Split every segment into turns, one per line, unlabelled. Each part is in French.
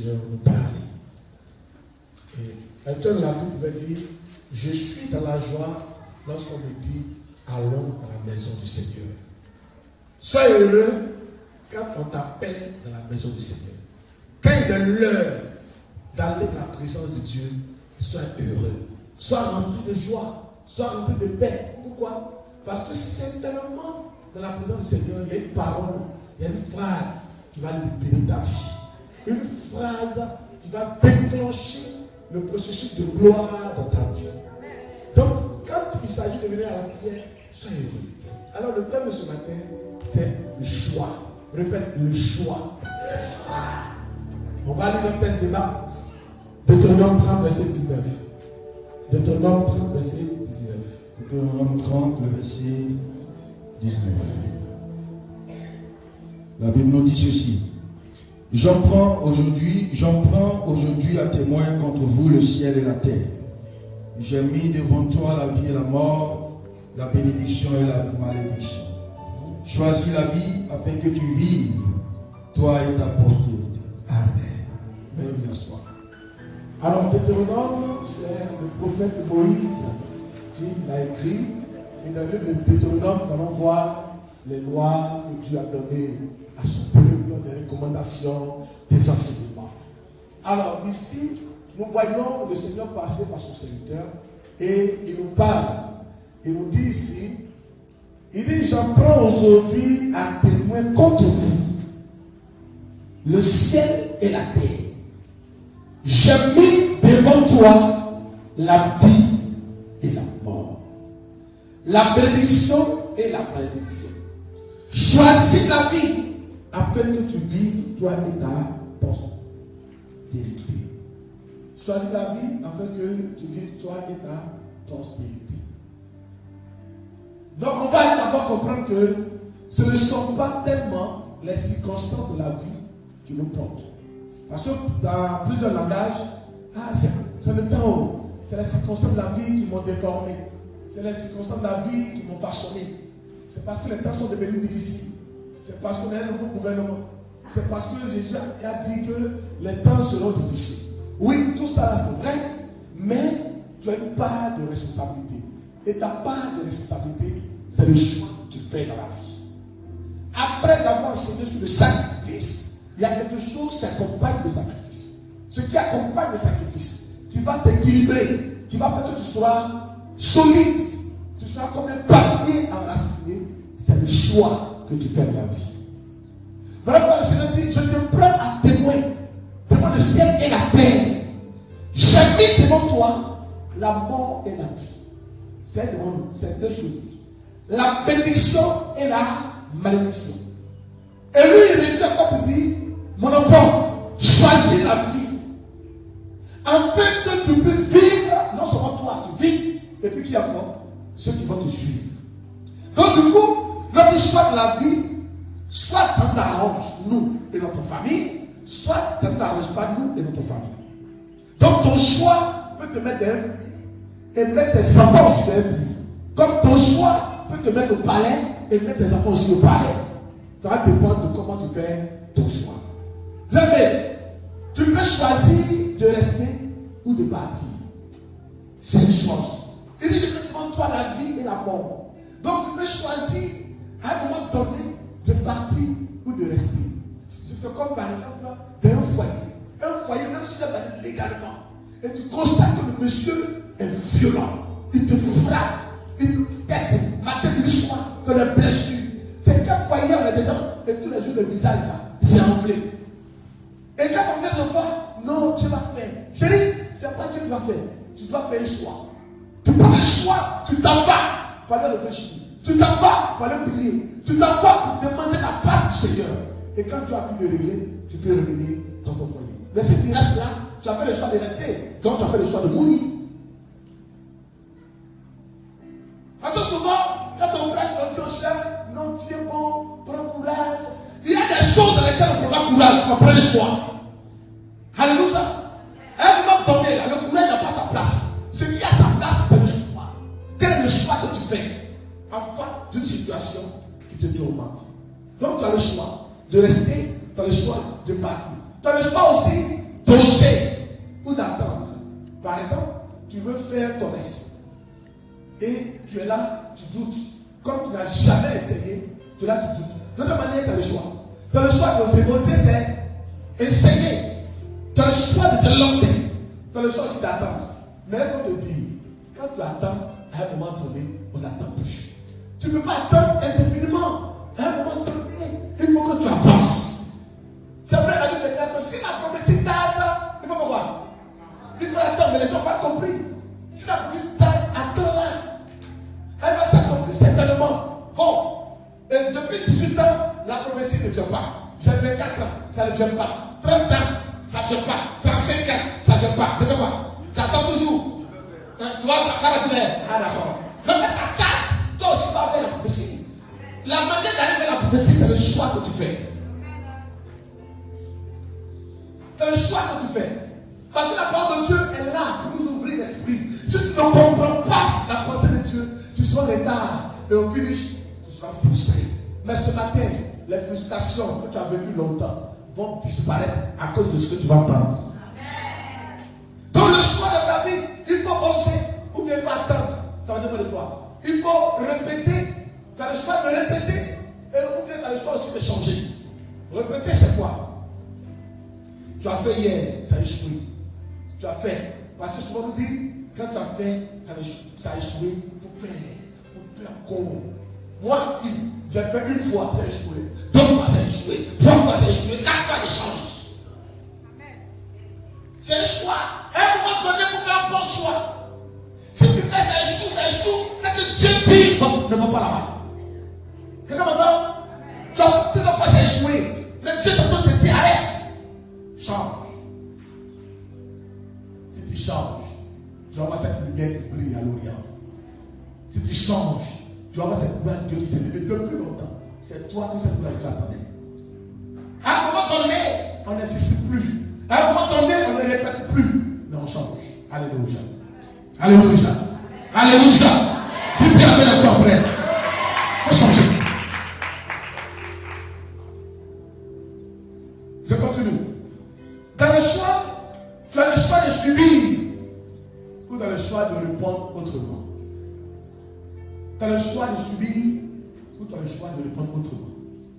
Seigneur nous parler. Et un tel la Bible pouvait dire, je suis dans la joie lorsqu'on me dit, allons dans la maison du Seigneur. Sois heureux quand on t'appelle dans la maison du Seigneur. Quand il est l'heure d'aller dans la présence de Dieu, sois heureux. Sois rempli de joie. Sois rempli de paix. Pourquoi? Parce que certainement, dans la présence du Seigneur, il y a une parole, il y a une phrase qui va libérer ta vie. Une phrase qui va déclencher le processus de gloire dans ta vie. Donc, quand il s'agit de venir à la prière, sois heureux. Alors, le thème de ce matin, c'est le choix. Répète, le choix. On va lire le texte de Marc. Deutéronome 30, verset 19. Deutéronome 30, verset 19.
Deutéronome 30, le verset 19. La Bible nous dit ceci. J'en prends aujourd'hui à témoin contre vous le ciel et la terre. J'ai mis devant toi la vie et la mort, la bénédiction et la malédiction. Choisis la vie afin que tu vives, toi et ta postérité.
Amen. Veuillez vous asseoir. Alors, Deutéronome, c'est le prophète Moïse qui l'a écrit. Et dans le livre de Deutéronome, nous allons voir les lois que Dieu a données à son peuple, des recommandations, des enseignements. Alors, ici, nous voyons le Seigneur passer par son serviteur et il nous parle. Il nous dit ici, il dit, j'en prends aujourd'hui à témoin contre vous le ciel et la terre. J'ai mis devant toi la vie et la mort, la bénédiction et la malédiction. Choisis la vie afin que tu vives, toi et ta postérité. Choisis la vie afin que tu vives, toi et ta postérité. Donc on va d'abord comprendre que ce ne sont pas tellement les circonstances de la vie qui nous portent. Parce que dans plusieurs langages, c'est le temps, c'est les circonstances de la vie qui m'ont déformé. C'est les circonstances de la vie qui m'ont façonné. C'est parce que les temps sont devenus difficiles. C'est parce qu'on a un nouveau gouvernement. C'est parce que Jésus a dit que les temps seront difficiles. Oui, tout ça là c'est vrai, mais tu as une part de responsabilité. Et ta part de responsabilité, c'est le choix que tu fais dans la vie. Après avoir enseigné sur le sacrifice, il y a quelque chose qui accompagne le sacrifice. Ce qui accompagne le sacrifice, qui va t'équilibrer, qui va faire que tu sois solide, tu seras comme un palmier enraciné, c'est le choix que tu fais dans la vie. Voilà, le Seigneur dit, je te prends à témoin devant le ciel et la terre. J'ai mis devant toi la mort et la vie. C'est devant nous, c'est deux choses. La bénédiction et la malédiction. Et lui, il réduit encore pour dire, mon enfant, choisis la vie. Afin que tu puisses vivre, non seulement toi, tu vis, et puis qu'il y a encore ceux qui vont te suivre. Donc du coup, notre choix de la vie, soit ça nous arrange, nous et notre famille, soit ça ne t'arrange pas, nous et notre famille. Donc ton choix peut te mettre derrière lui et mettre tes enfants aussi derrière lui. Comme ton choix peut te mettre au palais et mettre tes enfants aussi au palais. Ça va dépendre de comment tu fais ton choix. Jamais, tu peux choisir de rester ou de partir. C'est une chose. Il dit que devant toi la vie et la mort. Donc tu peux choisir à un moment donné de partir ou de rester. C'est comme par exemple d'un foyer. Un foyer, même si tu l'as battu légalement, et tu constates que le monsieur est violent, il te frappe, il te tête, matin et soir, dans les blessures. C'est qu'un foyer, on est dedans, et tous les jours le visage là, c'est enflé. Et quand on vient de voir, non, Dieu va faire. Chérie, c'est pas Dieu qui va faire. Tu dois faire un choix. Tu prends un choix, tu t'en vas pour aller réfléchir. Tu t'en vas pour aller prier. Tu t'en vas pour demander la face du Seigneur. Et quand tu as pu le régler, tu peux revenir dans ton foyer. Mais si tu restes là, tu as fait le choix de rester. Donc tu as fait le choix de mourir. Parce que souvent, quand on prêche, on dit au chef, non, tiens bon, prends courage. Il y a des choses dans lesquelles on ne prend pas courage, on prend le choix. Alléluia. À un moment donné, le courage n'a pas sa place. Ce qui a sa place, c'est le choix. Quel est le choix que tu fais en face d'une situation qui te tourmente? Donc tu as le choix de rester, tu as le choix de partir. Tu as le choix aussi d'oser ou d'attendre. Par exemple, tu veux faire ton S et tu es là, tu doutes. Comme tu n'as jamais essayé, tu es là, tu doutes. De toute manière, tu as le choix. Tu as le choix d'oser. Oser, c'est essayer. Tu as le choix de te lancer. Tu as le choix aussi d'attendre. Mais il faut te dire, quand tu attends, à un moment donné, on n'attend plus. Tu ne peux pas attendre indéfiniment. À un moment donné, il faut que tu avances. C'est vrai, la Bible déclare que si la prophétie tarde, il faut voir. Il faut attendre, mais les gens n'ont pas compris. Si la prophétie tarde, attends-la. Elle va s'accomplir certainement. Bon, et depuis 18 ans, la prophétie ne vient pas. J'ai 24 ans, ça ne vient pas. 30 ans, ça ne vient pas. 35 ans, ça ne vient pas. Je ne veux pas. J'attends toujours. Tu vois, là, tu dis, ah d'accord. Donc, ça tarde, toi aussi, tu vas faire la prophétie. La manière d'aller vers la prophétie, c'est le choix que tu fais. C'est le choix que tu fais. Parce que la parole de Dieu est là pour nous ouvrir l'esprit. Si tu ne comprends pas la pensée de Dieu, tu seras en retard. Et au finish, tu seras frustré. Mais ce matin, les frustrations que tu as vécues longtemps vont disparaître à cause de ce que tu vas entendre. Dans le choix de ta vie, il faut oser ou bien il faut attendre. Ça va dépendre de toi. Il faut répéter. Tu as le choix de répéter ou bien tu as le choix aussi de changer. Répéter, c'est quoi? Tu as fait hier, ça a échoué. Tu as fait. Parce que souvent on dit, quand tu as fait, ça a échoué. Il faut faire encore. Moi, si j'ai fait une fois, ça a échoué. 2 fois, ça a échoué. 3 fois, ça a échoué. 4 fois, j'ai changé. C'est le choix. À un moment donné, il faut faire un bon choix. Si tu fais ça échoue, c'est que Dieu dit, bon, ne va pas là-bas. Quelqu'un m'entend? Tu as 2 fois, ça a échoué. Mais Dieu te dit, arrête. Change. Si tu changes, tu vas voir cette lumière qui brille à l'Orient. Si tu changes, tu vas voir cette gloire de Dieu qui s'est levée depuis longtemps. C'est toi que cette gloire de Dieu attendait. À un moment donné, on n'insiste plus. À un moment donné, on ne répète plus. Mais on change. Alléluia. Alléluia. Alléluia. Tu peux appeler à toi, frère. On change. Je continue. Dans le choix, tu as le choix de subir ou dans le choix de répondre autrement. Tu as le choix de subir ou tu as le choix de répondre autrement.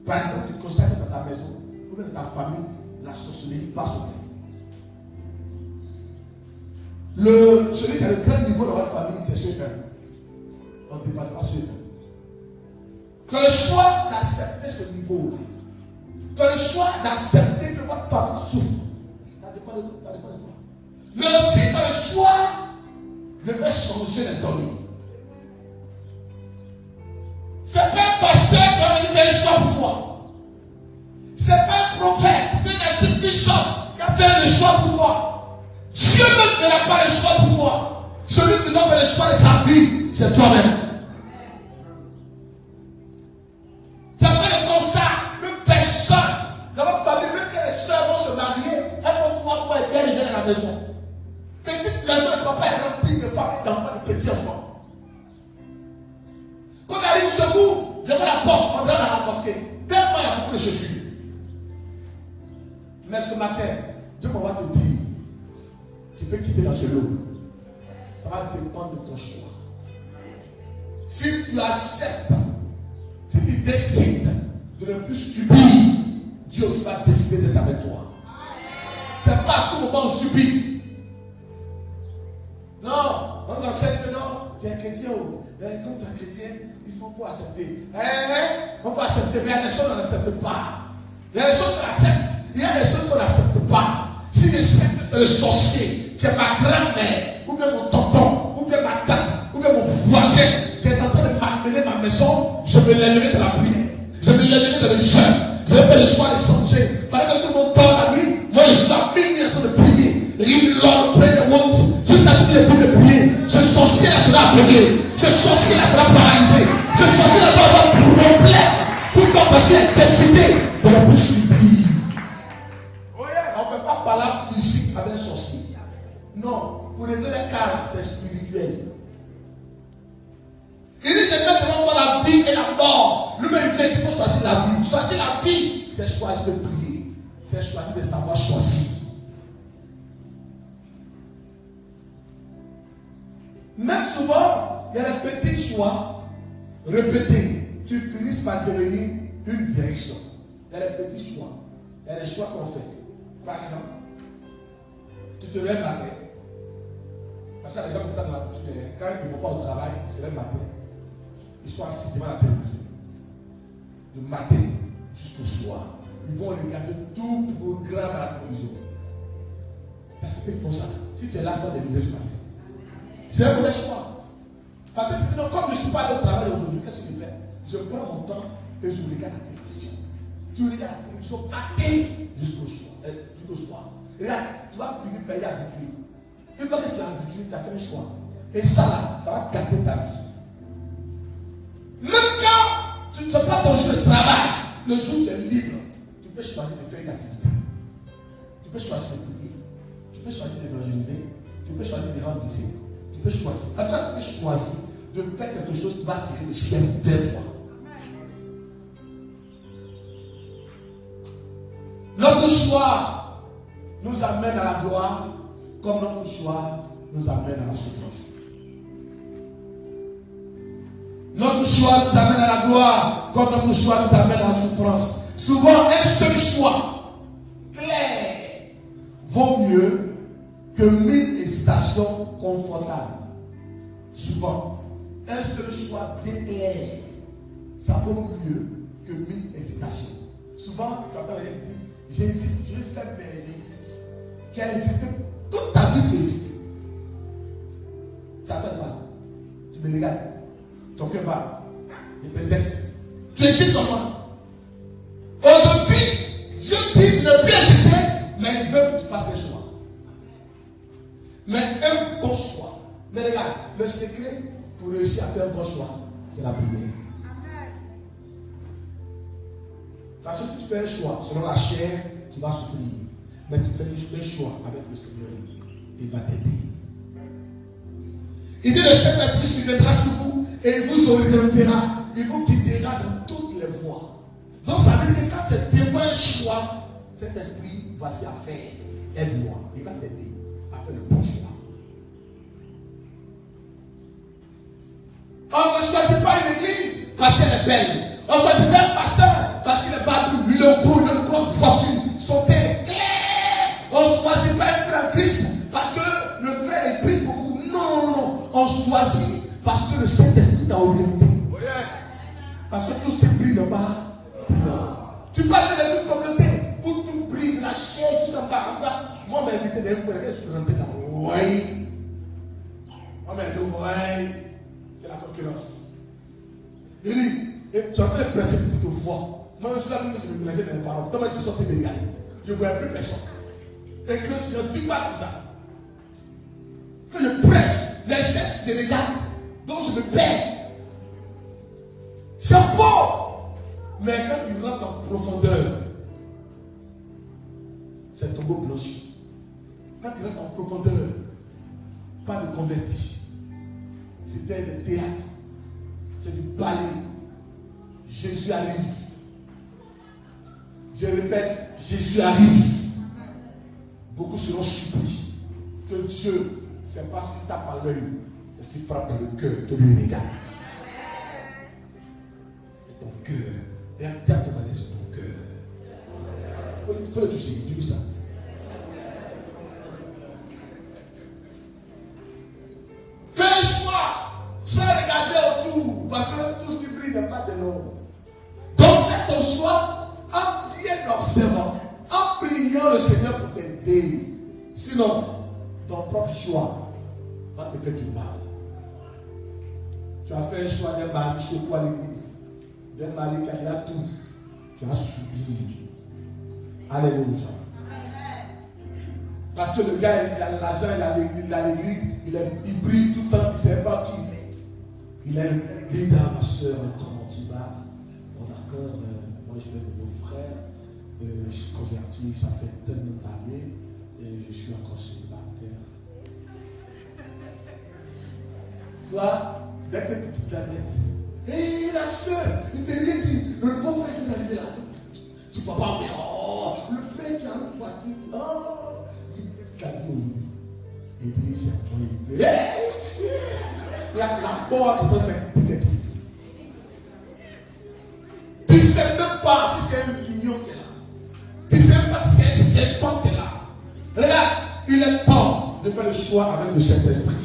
Par exemple, tu constates que dans ta maison ou dans ta famille, la sorcellerie passe au bien. Celui qui a le grand niveau dans votre famille, c'est ceux-là. On ne dépasse pas ceux-là. Tu as le choix d'accepter ce niveau-là. Tu as le choix d'accepter que votre famille souffre. Ça dépend de toi. Mais aussi, tu as le choix de faire changer les données. Ce n'est pas un pasteur qui va venir faire un choix pour toi. Ce n'est pas un prophète, un archibishop qui a fait le choix pour toi. Dieu ne fera pas le choix pour toi. Celui qui doit faire le choix de sa vie, c'est toi-même. Tu as fait le constat que personne dans votre famille, même que les soeurs vont se marier, elles vont pouvoir pour être bien arrivées dans la maison. Petite maison, le papa est rempli de familles, d'enfants, de petits-enfants. Quand on arrive chez vous, devant la porte, on rentre dans la mosquée. Tellement il y a beaucoup de chaussures. Mais ce matin, Dieu va te dire, tu peux quitter dans ce lot. Ça va dépendre de ton choix. Si tu acceptes, si tu décides de ne plus subir, Dieu aussi va décider d'être avec toi. Ce n'est pas à tout moment on subit. Non, on nous enseigne que non, tu es un chrétien. Comme tu es un chrétien, il faut accepter. On peut accepter, mais il y a des choses qu'on n'accepte pas. Il y a des choses qu'on accepte, il y a des choses qu'on n'accepte pas. Si je sais que c'est le sorcier, qui est ma grand-mère, ou bien mon tonton, ou bien ma tante, ou bien mon voisin, qui est en train de m'amener ma maison, je me lèverai de la prière. Je me lèverai de le jeûne. Je vais faire le choix de changer. Parce que tout le monde dort la nuit, moi je suis à minuit en train de prier. Il Lord, pray the word. Jusqu'à ce qu'il ait plus de prier. Ce sorcier-là sera aveuglé. Ce sorcier-là sera paralysé. Ce sorcier-là va avoir un problème. Pourquoi? Parce qu'il est décidé de ne plus subir. On ne fait pas par là ici avec un sorcier. Non, pour régler les cas, c'est spirituel. Il dit, je mets devant toi la vie et la mort. Lui-même, il dit qu'il faut choisir la vie. Choisir la vie, c'est choisir de prier. C'est choisir de savoir choisir. souvent, il y a des petits choix répétés qui finissent par devenir une direction. Il y a des petits choix. Il y a des choix qu'on fait. Par exemple, tu te lèves matin. Parce qu'il y a des gens qui sont dans l'habitude, quand ils ne vont pas au travail, ils se lèvent matin. Ils sont assis devant la télévision. Du matin jusqu'au soir. Ils vont regarder tout le programme à la télévision. Parce qu'ils font ça. Si tu es là, tu vas délivrer ce matin. C'est un mauvais choix. Parce que tu dis non, comme je ne suis pas au travail aujourd'hui, qu'est-ce que je fais? Je prends mon temps et je regarde la télévision. Tu regardes la télévision matin jusqu'au soir. Regarde, tu vas finir par y habituer. Une fois que tu es habitué, tu as fait un choix. Et ça là, ça va gâter ta vie. Même quand tu ne fais pas ton jour de travail, le jour où tu es libre, tu peux choisir de faire une activité. Tu peux choisir de prier. Tu peux choisir d'évangéliser. Tu peux choisir de rendre visite. Tu peux choisir. En tout cas, tu peux choisir de faire quelque chose qui va tirer le ciel vers toi. Notre choix nous amène à la gloire, comme notre choix nous amène à la souffrance. Notre choix nous amène à la gloire, comme notre choix nous amène à la souffrance. Souvent, un seul choix clair vaut mieux que 1000 hésitations confortables. Souvent, un seul choix bien clair, ça vaut mieux que 1000 hésitations. Souvent, tu entends les gens qui disent, j'hésite, je vais faire, mais j'hésite. Tu as hésité, toute ta vie tu hésites. Ça te fait mal. Tu me regardes. Ton cœur bat. Il t'indexe. Tu hésites sur moi. Aujourd'hui, Dieu dit ne plus hésiter, mais il veut que tu fasses un choix. Mais un bon choix. Mais regarde, le secret pour réussir à faire un bon choix, c'est la prière. Parce que si tu fais un choix selon la chair, tu vas souffrir. Mais tu fais un choix avec le Seigneur. Il va t'aider. Il dit le Saint-Esprit se viendra sur vous et il vous orientera. Il vous guidera dans toutes les voies. Donc ça veut dire que quand tu devant un choix, cet esprit, voici à faire. Aide-moi. Il va t'aider à faire le bon choix. On ne choisit pas une église parce qu'elle est belle. On ne choisit pas un pasteur parce qu'il n'est pas le gros, une grosse fortune. Son père est clair. On ne choisit pas un frère en Christ parce que le frère est pris beaucoup. Non. On choisit parce que le Saint-Esprit t'a orienté. Parce que tout ce qui brille n'est pas dedans. Tu parles de une communauté où tout brille de la chair jusqu'en bas. Moi, on m'a invité d'un coup, je suis rentré là. Oui. On m'a dit, oui. C'est la concurrence. Il dit, tu es en train de prêcher plutôt fort. Moi, je suis là, je me prêchais dans les paroles. Comment tu sortais de me regarder? Je ne voyais plus personne. Et que je ne dis pas comme ça. Quand je prêche, les gestes de regard, donc je me perds. C'est beau. Mais quand tu rentres en profondeur, c'est ton beau blanchi. Quand tu rentres en profondeur, pas de converti. C'était des théâtres. C'est du ballet. Jésus arrive. Je répète, Jésus arrive. Beaucoup seront surpris que Dieu, c'est pas ce qui tape à l'œil, c'est ce qui frappe dans le cœur que lui regarde. C'est ton cœur. Et tiens, ton voisin, c'est ton cœur. Il faut le toucher, dis-lui ça. Fais un choix sans regarder autour, parce que tout ce qui brille n'est pas de l'ombre. Donc fais ton choix en bien observant, en priant le Seigneur pour t'aider. Sinon, ton propre choix va te faire du mal. Tu as fait un choix d'un mari chez toi à l'église, d'un mari qui a tout. Tu as subi. Alléluia. Parce que le gars, il a l'argent, il a l'église, il brille tout le temps, tu ne sais pas qui il est. Il a l'église, ma soeur, comment tu vas? Bon, d'accord, moi je fais de vos frères, je suis converti, ça fait tellement d'années, et je suis encore célibataire. Toi, dès que tu te la tête, hé, la soeur, il t'a rien dit, le bon frère qui est arrivé là, tu ne vois pas, mais oh, le frère qui a une voiture, oh, qu'est-ce qu'il a dit aujourd'hui? Il dit, c'est moi, il fait. Il y a la porte de t'inquiéter. Tu ne sais même pas si c'est un lion qui est là. Tu ne sais même pas si c'est un serpent qui est là. Regarde, il est temps de faire le choix avec le Saint-Esprit.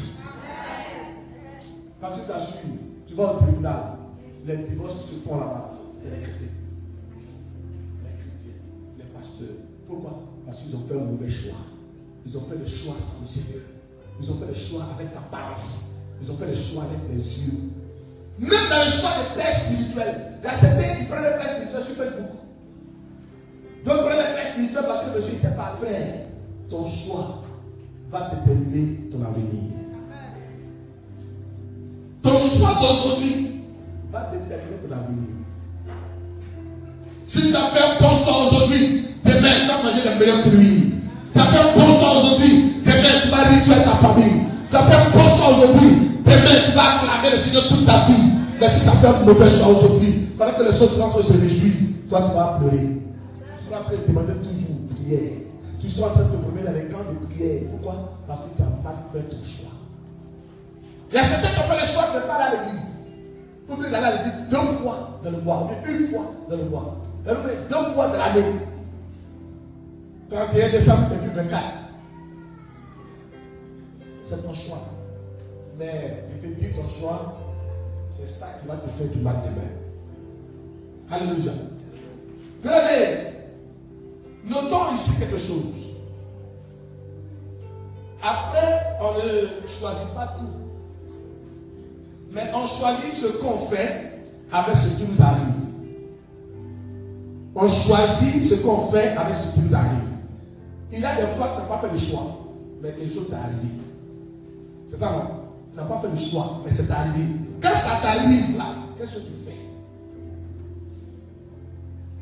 Parce que tu as su, tu vas au tribunal, les divorces qui se font là-bas, c'est les chrétiens. Les chrétiens, les pasteurs. Pourquoi? Parce qu'ils ont fait un mauvais choix. Ils ont fait le choix sans le Seigneur. Ils ont fait le choix avec l'apparence. Ils ont fait le choix avec les yeux. Même dans le choix des pères spirituels, il y a certains qui prennent les pères spirituels sur Facebook. Donc prennent les pères spirituels parce que monsieur, c'est pas vrai. Ton choix va déterminer ton avenir. Ton choix d'aujourd'hui va déterminer ton avenir. Si tu as fait un bon choix aujourd'hui, demain tu vas manger les meilleurs fruits. Tu as fait un bon choix aujourd'hui, demain tu vas réduire ta famille. Tu as fait un bon choix aujourd'hui, demain tu vas acclamer le Seigneur toute ta vie. Mais si tu as fait un mauvais choix aujourd'hui, pendant que les choses sont en train de se réjouir, toi tu vas pleurer. Tu seras en train de demander toujours prière. Tu seras en train de te promener dans les camps de prière. Pourquoi? Parce que tu as mal fait ton choix. Il y a certains qui ont fait le choix de ne pas aller à l'église. Pour d'aller à l'église 2 fois dans le mois, ou une fois dans le mois. 2 fois dans l'année. 31 décembre et puis 24. C'est ton choix. Mais je te dis ton choix, c'est ça qui va te faire du mal demain. Alléluia. Regardez, notons ici quelque chose. Après, on ne choisit pas tout. Mais on choisit ce qu'on fait avec ce qui nous arrive. On choisit ce qu'on fait avec ce qui nous arrive. Il y a des fois que tu n'as pas fait le choix, mais quelque chose t'est arrivé. C'est ça, non? Tu n'as pas fait le choix, mais c'est arrivé. Quand ça t'arrive là, qu'est-ce que tu fais?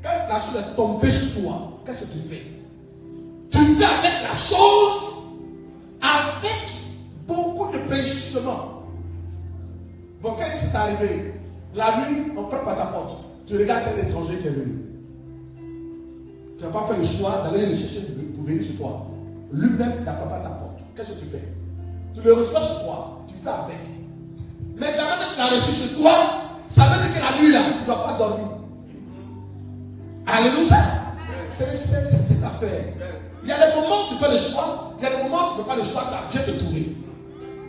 Quand la chose est tombée sur toi, qu'est-ce que tu fais? Tu fais avec la chose, avec beaucoup de péchement. Bon, quand c'est arrivé, la nuit, on frappe à ta porte. Tu regardes cet étranger qui est venu. Tu n'as pas fait le choix d'aller le chercher pour venir chez toi. Lui-même n'a frappé à ta porte. Qu'est-ce que tu fais? Tu le reçois chez toi, tu fais avec. Mais quand tu l'as reçu chez toi, ça veut dire que la nuit là, tu ne dois pas dormir. Alléluia. C'est cette affaire. Il y a des moments où tu fais le choix, il y a des moments où tu ne fais pas le choix, ça vient te trouver.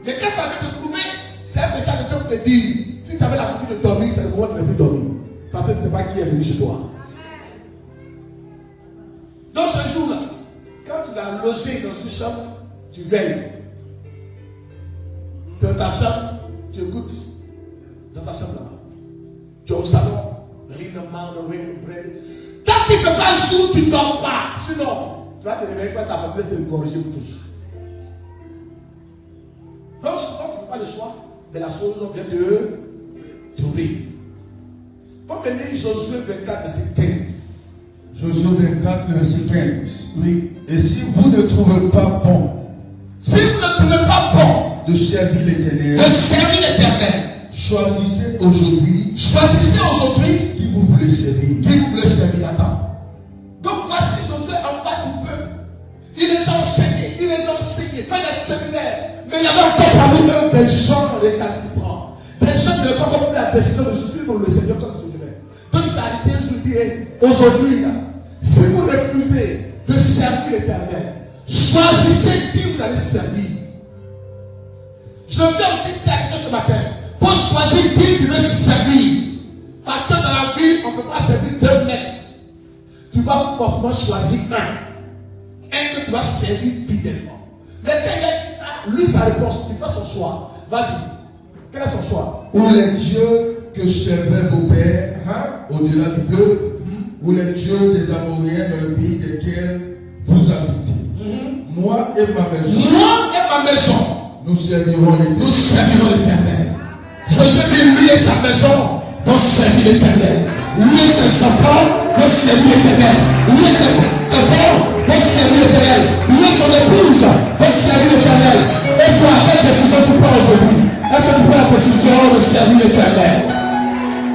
Mais quand ça vient te trouver, c'est un message de Dieu pour te dire, si tu avais l'habitude de dormir, c'est le moment de ne plus dormir. Parce que tu ne sais pas qui est venu chez toi. Dans ce jour-là, quand tu l'as logé dans une chambre, tu veilles. Tu es dans ta chambre, tu écoutes. Dans ta chambre là-bas. Tu es au salon, rien ne mange, rien ne brûle. Tant qu'il ne fait pas le jour, tu ne dors pas. Sinon, tu vas te réveiller, tu vas t'appeler de te corriger pour tous. Donc, quand tu ne fais pas le choix, mais la chose vient de trouver. Il faut mener Josué 24, verset 15.
Josué 24, verset 15. Oui. Et si vous ne trouvez pas bon,
si vous ne trouvez pas bon
de servir l'Éternel, choisissez aujourd'hui
qui
vous voulez servir.
Attends. Donc voici Josué en face du peuple. Il les a enseignés, fait des séminaires. Mais il y avait encore parmi eux des gens récalcitrants. Des gens qui n'avaient pas compris la décision de suivre le Seigneur comme Seigneur. Donc il s'est arrêté et je dis, aujourd'hui, si vous refusez de servir l'Éternel, choisissez qui vous allez servir. Je viens aussi dire à quelqu'un ce matin, il faut choisir qui tu veux servir. Parce que dans la vie, on ne peut pas servir 2 mecs. Tu vas forcément choisir un que tu vas servir fidèlement. Mais quand il a dit ça, lui, sa réponse, il fait son choix. Vas-y. Quel est son choix?
Ou les dieux que servaient vos pères au-delà du fleuve, ou les dieux des Amoréens dans le pays desquels vous habitez. Moi et ma maison, nous servirons l'Éternel.
Jésus dit, lui et sa maison vont servir l'Éternel. Lui et ses enfants vont servir l'Éternel. Lui et ses enfants vont servir l'Éternel. Lui et son épouse vont servir l'Éternel. Et toi, quelle décision tu prends aujourd'hui? Est-ce que tu prends la décision de servir l'Éternel?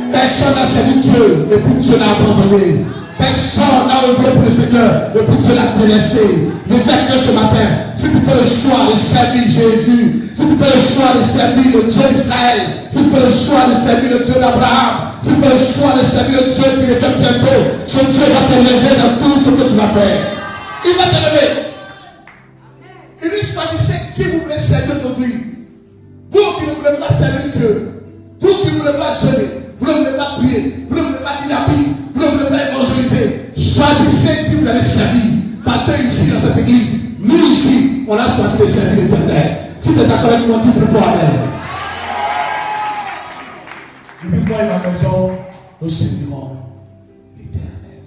Personne n'a servi Dieu et puis Dieu l'a abandonné. Personne n'a œuvré pour le Seigneur et puis Dieu l'a délaissé. Je dis à Dieu ce matin, si tu fais le choix de servir Jésus, si Si tu fais le choix de servir le Dieu d'Israël, si tu fais le choix de servir le Dieu d'Abraham, si tu fais le choix de servir le Dieu qui revient bientôt, ce Dieu va te lever dans tout ce que tu vas faire. Il va te lever. Il dit, choisissez qui vous voulez servir aujourd'hui. Vous qui ne voulez pas servir Dieu, vous qui ne voulez pas jeûner, vous ne voulez pas prier, vous ne voulez pas lire la Bible, vous ne voulez pas évangéliser, choisissez qui vous allez servir. Parce que ici, dans cette église, nous ici, on a choisi de servir l'Éternel. Si tu es d'accord avec moi, dis pour toi, Amen. Dis-moi et ma maison, nous servirons l'Éternel.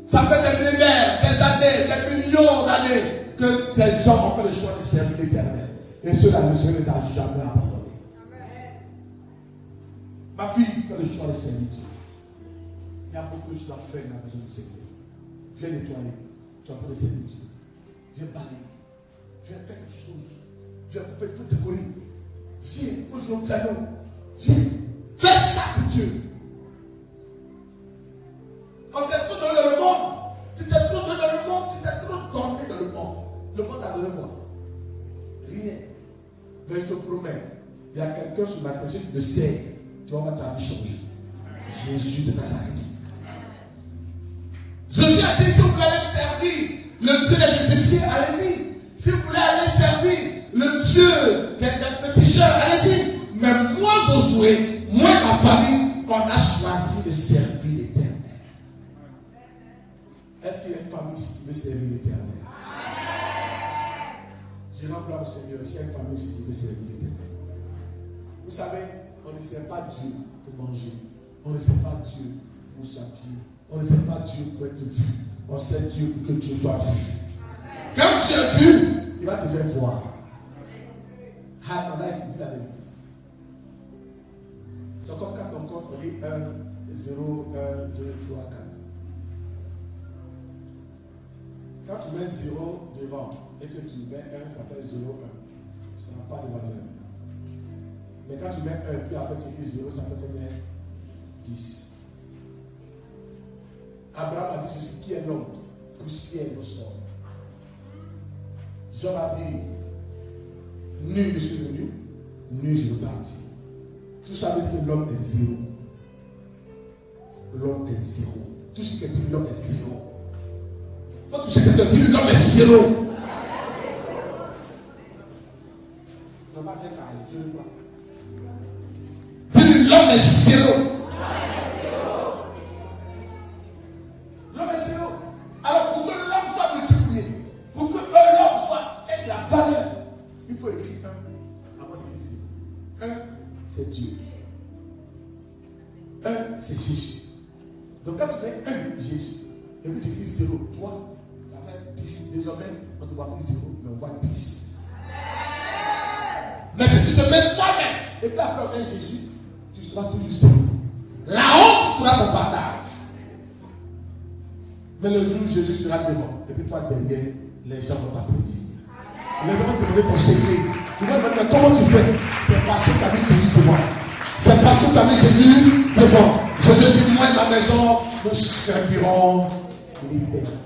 Ça fait des millénaires, des années, des millions d'années que des gens ont fait le choix de servir l'Éternel. Et cela ne se les a jamais abandonnés. Ma fille fait le choix de servir Dieu. Il y a beaucoup de choses à faire dans la maison du Seigneur. Viens nettoyer. Tu vas prendre servir Dieu. Viens balayer. Viens faire quelque chose. Viens faire décorer. Viens, aujourd'hui au piano. Viens. Fais ça pour Dieu. On s'est trop donné dans le monde. Tu t'es trop donné dans le monde. Tu t'es trop donné dans le monde. Le monde a donné quoi? Rien. Mais je te promets, il y a quelqu'un sur ma tête qui le sait. Tu vas voir ta vie changer. Jésus de Nazareth. Jésus a dit, si vous voulez aller servir le Dieu des Égyptiens, allez-y. Si vous voulez aller servir le Dieu des péticheurs, allez-y. Mais moi, Josué, moi, ma famille, on a choisi de servir l'Éternel. Est-ce qu'il y a une famille qui veut servir l'Éternel? Je rends gloire au Seigneur. S'il y a une famille qui veut servir l'Éternel. Vous savez, on ne sert pas Dieu pour manger. On ne sert pas Dieu pour s'habiller. On ne sert pas Dieu pour être vu. On sert Dieu pour que Dieu soit vu. Quand tu es vu, il va te faire voir. Ah, on a étudié la vérité. C'est comme quand on compte, on dit 1, 0, 1, 2, 3, 4. Quand tu mets 0 devant et que tu mets 1, ça fait 0, 1. Ça n'a pas de valeur. Mais quand tu mets 1, puis après tu dis 0, ça fait combien? 10. Abraham a dit ceci, qui est l'homme? Poussière au sol. Job a dit, nu je suis venu, nu je veux partir. Tout ça veut dire que l'homme est 0. L'homme est 0. Tout ce qui est dit, l'homme est 0. Faut toucher quelqu'un qui dit, l'homme est 0. Non, pas bien parler, Dieu le voit. Dis, l'homme est 0. L'homme est 0. Alors, pour que l'homme soit multiplié, pour que l'homme soit ait la valeur, il faut écrire 1 avant de dire 0. 1, c'est Dieu. 1, c'est Jésus. Donc, quand tu mets 1, Jésus, et puis tu écris 0, toi, ça fait 10. Désormais, on ne voit plus 0, mais on voit 10. Mais si tu te mets toi-même, et puis après, on vient Jésus, tu seras toujours 0. La honte sera ton partage. Mais le jour où Jésus sera devant, et puis toi derrière, les gens vont t'applaudir. Les gens vont te demander ton secret. Ils vont te demander comment tu fais. C'est parce que tu as mis Jésus devant. C'est parce que tu as mis Jésus devant. Jésus dit, moi et ma maison, nous servirons l'Éternel.